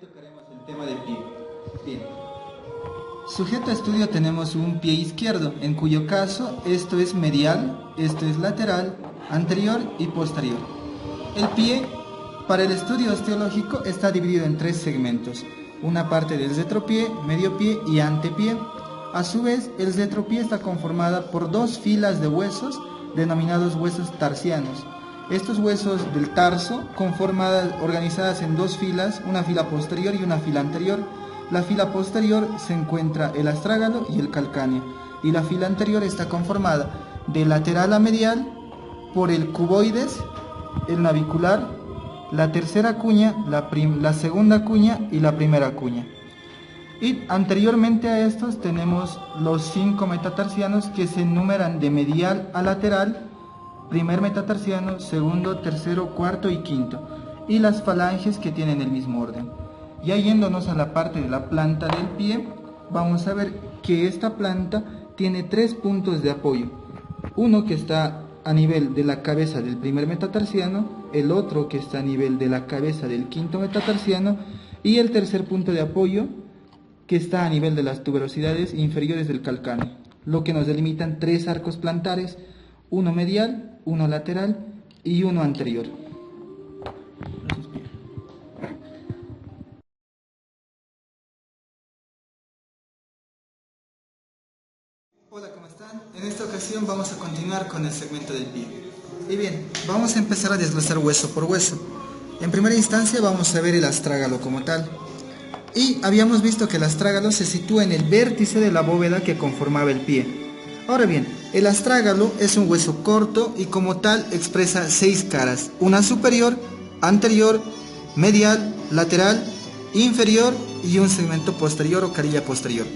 tocaremos el tema del pie. Bien. Sujeto a estudio tenemos un pie izquierdo, en cuyo caso esto es medial, esto es lateral, anterior y posterior. El pie, para el estudio osteológico, está dividido en tres segmentos. Una parte del retropié, medio pie y antepié. A su vez, el retropié está conformada por dos filas de huesos denominados huesos tarsianos. Estos huesos del tarso, organizadas en dos filas, una fila posterior y una fila anterior. La fila posterior se encuentra el astrágalo y el calcáneo, y la fila anterior está conformada de lateral a medial por el cuboides, el navicular, la tercera cuña, la segunda cuña y la primera cuña. Y anteriormente a estos tenemos los 5 metatarsianos que se enumeran de medial a lateral: primer metatarsiano, segundo, tercero, cuarto y quinto, y las falanges que tienen el mismo orden. Ya yéndonos a la parte de la planta del pie, vamos a ver que esta planta tiene 3 puntos de apoyo. Uno que está a nivel de la cabeza del primer metatarsiano, el otro que está a nivel de la cabeza del quinto metatarsiano, y el tercer punto de apoyo que está a nivel de las tuberosidades inferiores del calcáneo, lo que nos delimitan 3 arcos plantares: uno medial, uno lateral y uno anterior. Hola, ¿cómo están? En esta ocasión vamos a continuar con el segmento del pie. Y bien, vamos a empezar a desglosar hueso por hueso. En primera instancia vamos a ver el astrágalo como tal. Y habíamos visto que el astrágalo se sitúa en el vértice de la bóveda que conformaba el pie. Ahora bien, el astrágalo es un hueso corto y como tal expresa 6 caras: una superior, anterior, medial, lateral, inferior y un segmento posterior o carilla posterior.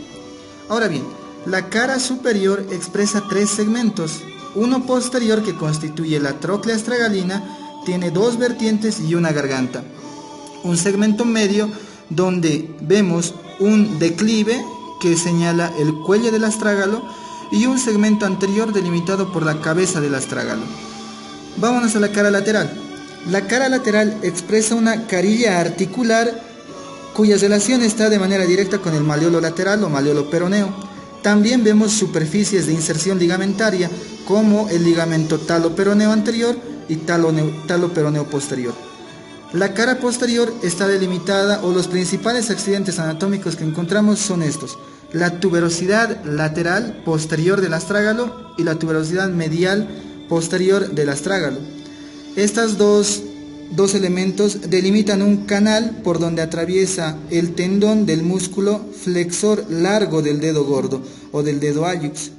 Ahora bien, la cara superior expresa 3 segmentos: uno posterior que constituye la tróclea astragalina, tiene 2 vertientes y una garganta; un segmento medio donde vemos un declive que señala el cuello del astrágalo, y un segmento anterior delimitado por la cabeza del astrágalo. Vámonos a la cara lateral. La cara lateral expresa una carilla articular cuya relación está de manera directa con el maleolo lateral o maleolo peroneo. También vemos superficies de inserción ligamentaria como el ligamento talo-peroneo anterior y talo-peroneo posterior. La cara posterior está delimitada, o los principales accidentes anatómicos que encontramos son estos: la tuberosidad lateral posterior del astrágalo y la tuberosidad medial posterior del astrágalo. Estos dos elementos delimitan un canal por donde atraviesa el tendón del músculo flexor largo del dedo gordo o del dedo hallux.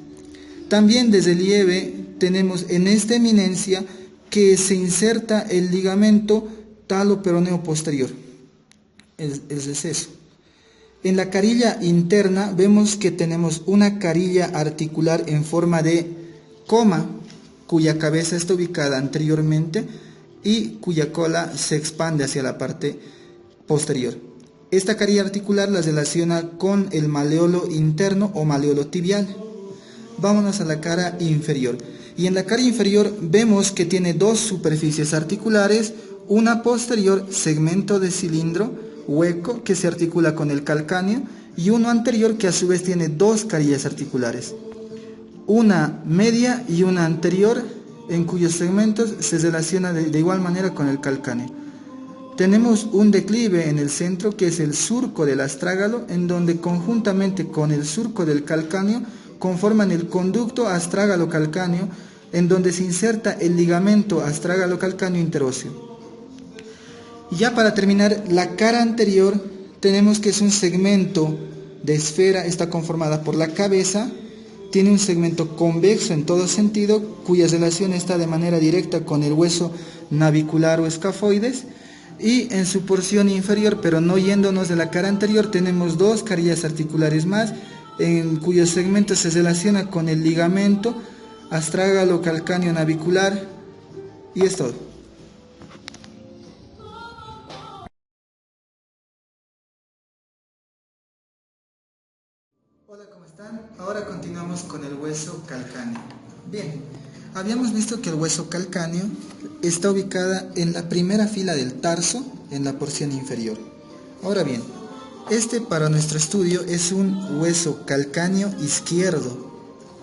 También de relieve tenemos en esta eminencia que se inserta el ligamento talo-peroneo posterior, el receso. En la carilla interna vemos que tenemos una carilla articular en forma de coma, cuya cabeza está ubicada anteriormente y cuya cola se expande hacia la parte posterior. Esta carilla articular la relaciona con el maleolo interno o maleolo tibial. Vámonos a la cara inferior. Y en la cara inferior vemos que tiene 2 superficies articulares: una posterior, segmento de cilindro hueco que se articula con el calcáneo, y uno anterior que a su vez tiene 2 carillas articulares, una media y una anterior, en cuyos segmentos se relaciona de igual manera con el calcáneo. Tenemos un declive en el centro que es el surco del astrágalo, en donde conjuntamente con el surco del calcáneo conforman el conducto astrágalo-calcáneo, en donde se inserta el ligamento astrágalo-calcáneo interóseo. Ya para terminar, la cara anterior tenemos que es un segmento de esfera, está conformada por la cabeza, tiene un segmento convexo en todo sentido, cuya relación está de manera directa con el hueso navicular o escafoides, y en su porción inferior, pero no yéndonos de la cara anterior, tenemos 2 carillas articulares más, en cuyos segmentos se relaciona con el ligamento astrágalo calcáneo navicular, y es todo. Hola, ¿cómo están? Ahora continuamos con el hueso calcáneo. Bien, habíamos visto que el hueso calcáneo está ubicada en la primera fila del tarso, en la porción inferior. Ahora bien, este para nuestro estudio es un hueso calcáneo izquierdo.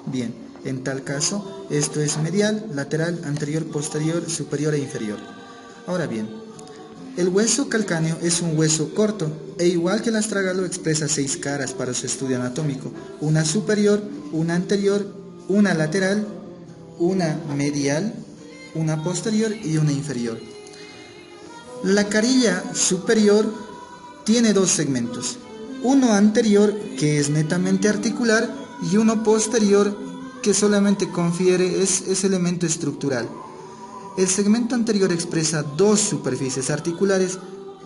Bien, en tal caso, esto es medial, lateral, anterior, posterior, superior e inferior. Ahora bien, el hueso calcáneo es un hueso corto e igual que el astragalo expresa 6 caras para su estudio anatómico: una superior, una anterior, una lateral, una medial, una posterior y una inferior. La carilla superior tiene 2 segmentos, uno anterior que es netamente articular y uno posterior que solamente confiere ese elemento estructural. El segmento anterior expresa 2 superficies articulares,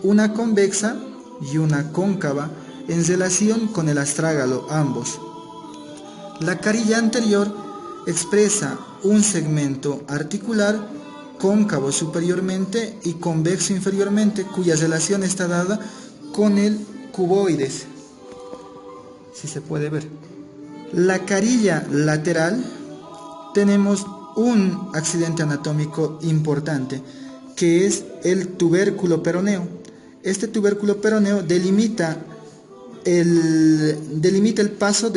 una convexa y una cóncava, en relación con el astrágalo ambos. La carilla anterior expresa un segmento articular cóncavo superiormente y convexo inferiormente, cuya relación está dada con el cuboides, si se puede ver. La carilla lateral tenemos un accidente anatómico importante, que es el tubérculo peroneo. Este tubérculo peroneo delimita el paso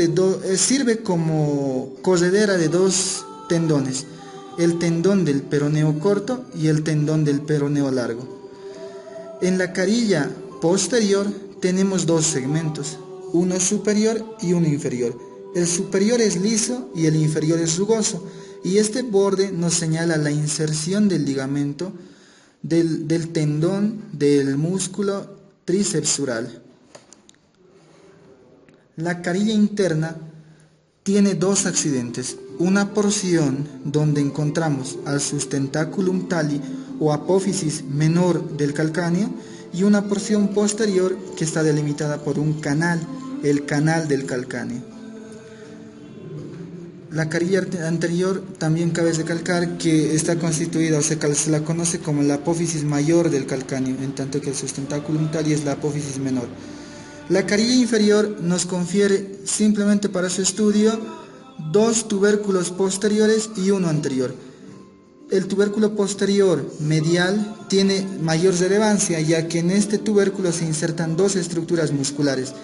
sirve como corredera de 2 tendones, el tendón del peroneo corto y el tendón del peroneo largo. En la carilla posterior tenemos 2 segmentos, uno superior y uno inferior. El superior es liso y el inferior es rugoso, y este borde nos señala la inserción del ligamento del tendón del músculo tricepsural. La carilla interna tiene 2 accidentes, una porción donde encontramos al sustentaculum tali o apófisis menor del calcáneo, y una porción posterior que está delimitada por un canal, el canal del calcáneo. La carilla anterior también cabe recalcar que está constituida, o se la conoce como la apófisis mayor del calcáneo, en tanto que el sustentaculum tali es la apófisis menor. La carilla inferior nos confiere, simplemente para su estudio, 2 tubérculos posteriores y uno anterior. El tubérculo posterior medial tiene mayor relevancia, ya que en este tubérculo se insertan 2 estructuras musculares.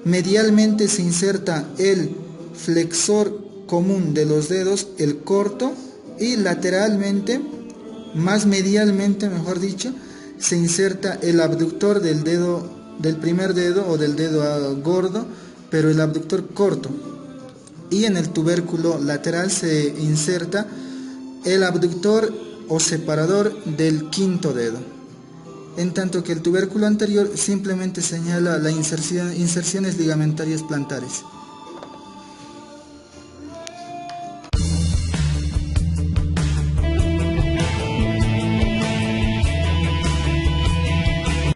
Medialmente se inserta el flexor común de los dedos, el corto, y lateralmente, más medialmente mejor dicho, se inserta el abductor del dedo, del primer dedo o del dedo gordo, pero el abductor corto. Y en el tubérculo lateral se inserta el abductor o separador del quinto dedo, en tanto que el tubérculo anterior simplemente señala las inserciones ligamentarias plantares.